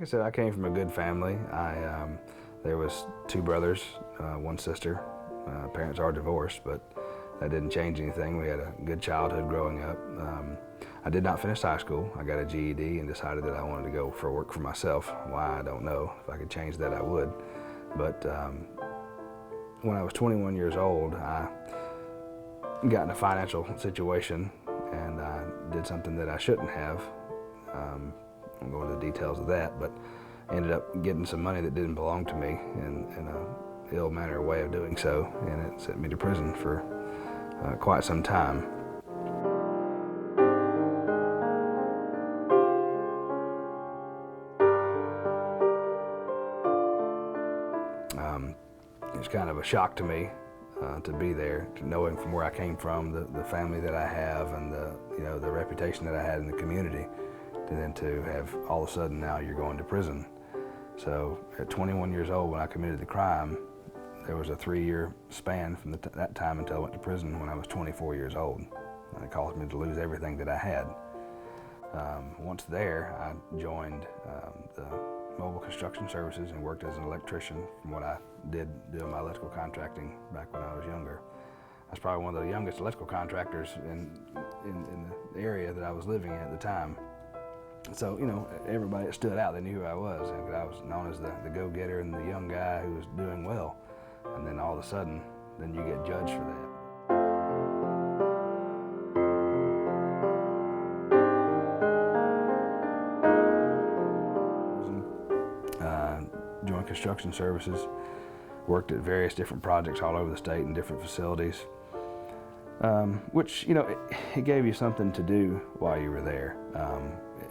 Like I said, I came from a good family. There was two brothers, one sister. Parents are divorced, but that didn't change anything. We had a good childhood growing up. I did not finish high school. I got a GED and decided that I wanted to go for work for myself. Why, I don't know. If I could change that, I would. But when I was 21 years old, I got in a financial situation and I did something that I shouldn't have. I won't go into the details of that, but ended up getting some money that didn't belong to me in a ill-mannered way of doing so, and it sent me to prison for quite some time. It was kind of a shock to me to be there, knowing from where I came from, the family that I have, and the reputation that I had in the community, and then to have all of a sudden now you're going to prison. So at 21 years old, when I committed the crime, there was a 3-year span from that time until I went to prison when I was 24 years old. And it caused me to lose everything that I had. Once there, I joined the mobile construction services and worked as an electrician from what I did doing my electrical contracting back when I was younger. I was probably one of the youngest electrical contractors in the area that I was living in at the time. So, everybody that stood out, they knew who I was. And I was known as the go-getter and the young guy who was doing well. And then all of a sudden, then you get judged for that. Joined construction services, worked at various different projects all over the state in different facilities, which, it gave you something to do while you were there.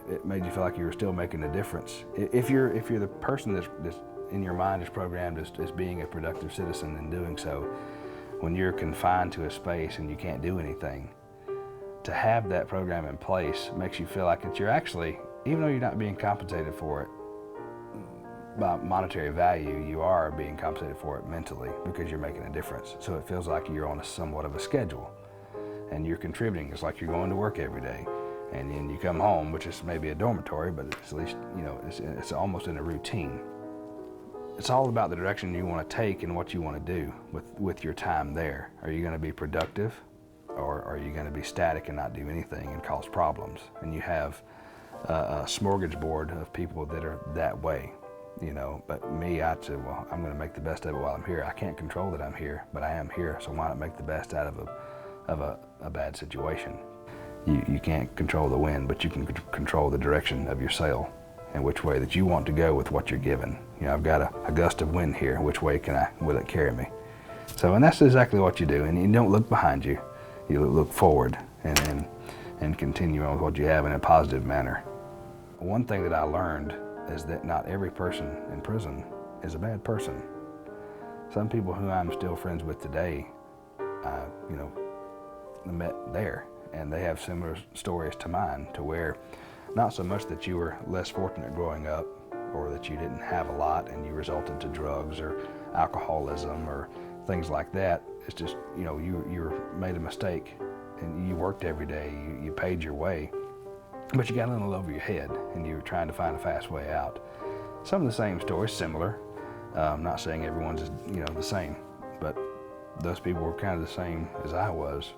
It made you feel like you were still making a difference. If you're the person that's in your mind is programmed as being a productive citizen and doing so, when you're confined to a space and you can't do anything, to have that program in place makes you feel like that you're actually, even though you're not being compensated for it by monetary value, you are being compensated for it mentally because you're making a difference. So it feels like you're on somewhat of a schedule and you're contributing. It's like you're going to work every day. And then you come home, which is maybe a dormitory, but at least, it's almost in a routine. It's all about the direction you want to take and what you want to do with your time there. Are you going to be productive, or are you going to be static and not do anything and cause problems? And you have a smorgasbord of people that are that way, But me, I'd say, well, I'm going to make the best of it while I'm here. I can't control that I'm here, but I am here, so why not make the best out of a bad situation? You can't control the wind, but you can control the direction of your sail and which way that you want to go with what you're given. I've got a gust of wind here. Which way will it carry me? So, and that's exactly what you do. And you don't look behind you. You look forward and continue on with what you have in a positive manner. One thing that I learned is that not every person in prison is a bad person. Some people who I'm still friends with today, I met there. And they have similar stories to mine, to where not so much that you were less fortunate growing up or that you didn't have a lot and you resulted to drugs or alcoholism or things like that. It's just, you made a mistake and you worked every day, you paid your way, but you got a little over your head and you were trying to find a fast way out. Some of the same stories, similar. I'm not saying everyone's, the same, but those people were kind of the same as I was.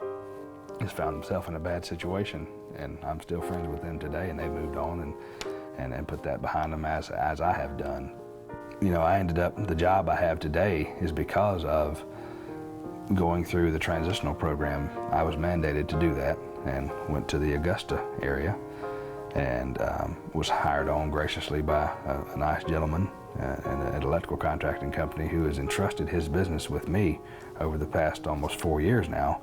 Just found himself in a bad situation, and I'm still friends with them today, and they moved on and put that behind them as I have done. I ended up, the job I have today is because of going through the transitional program. I was mandated to do that and went to the Augusta area and was hired on graciously by a nice gentleman and an electrical contracting company who has entrusted his business with me over the past almost 4 years now.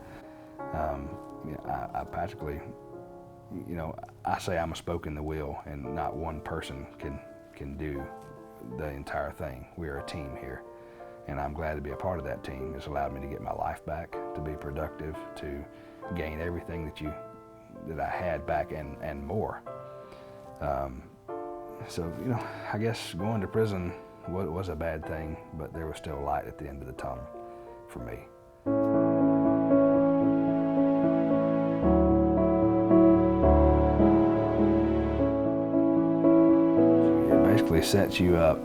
I practically, I say I'm a spoke in the wheel, and not one person can do the entire thing. We are a team here, and I'm glad to be a part of that team. It's allowed me to get my life back, to be productive, to gain everything that I had back and more. So, I guess going to prison was a bad thing, but there was still light at the end of the tunnel for me. basically sets you up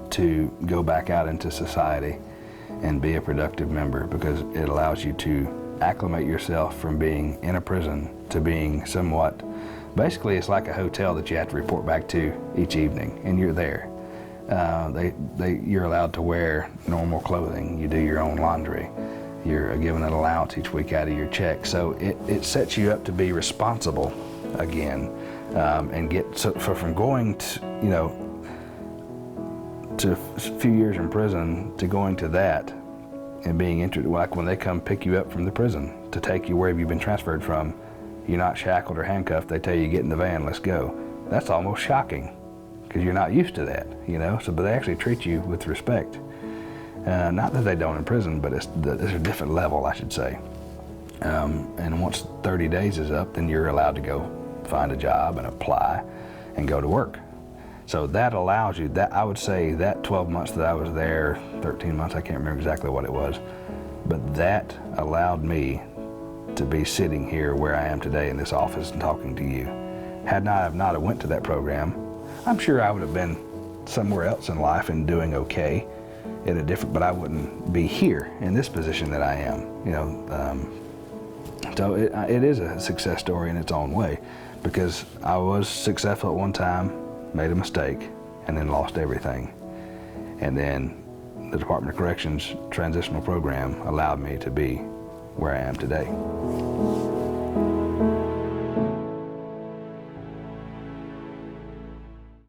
to go back out into society and be a productive member, because it allows you to acclimate yourself from being in a prison to being somewhat, basically it's like a hotel that you have to report back to each evening, and you're there. You're allowed to wear normal clothing. You do your own laundry. You're given an allowance each week out of your check. So it sets you up to be responsible again, and from going to, to a few years in prison to going to that and being interested, like when they come pick you up from the prison to take you wherever you've been transferred from, you're not shackled or handcuffed. They tell you, get in the van, let's go. That's almost shocking, because you're not used to that, but they actually treat you with respect. Not that they don't in prison, but it's a different level, I should say. And once 30 days is up, then you're allowed to go find a job and apply and go to work. So that allows you, that I would say that 12 months that I was there, 13 months, I can't remember exactly what it was, but that allowed me to be sitting here where I am today in this office and talking to you. Had I not went to that program, I'm sure I would have been somewhere else in life and doing okay in a different, but I wouldn't be here in this position that I am, So it is a success story in its own way, because I was successful at one time, made a mistake, and then lost everything. And then the Department of Corrections transitional program allowed me to be where I am today.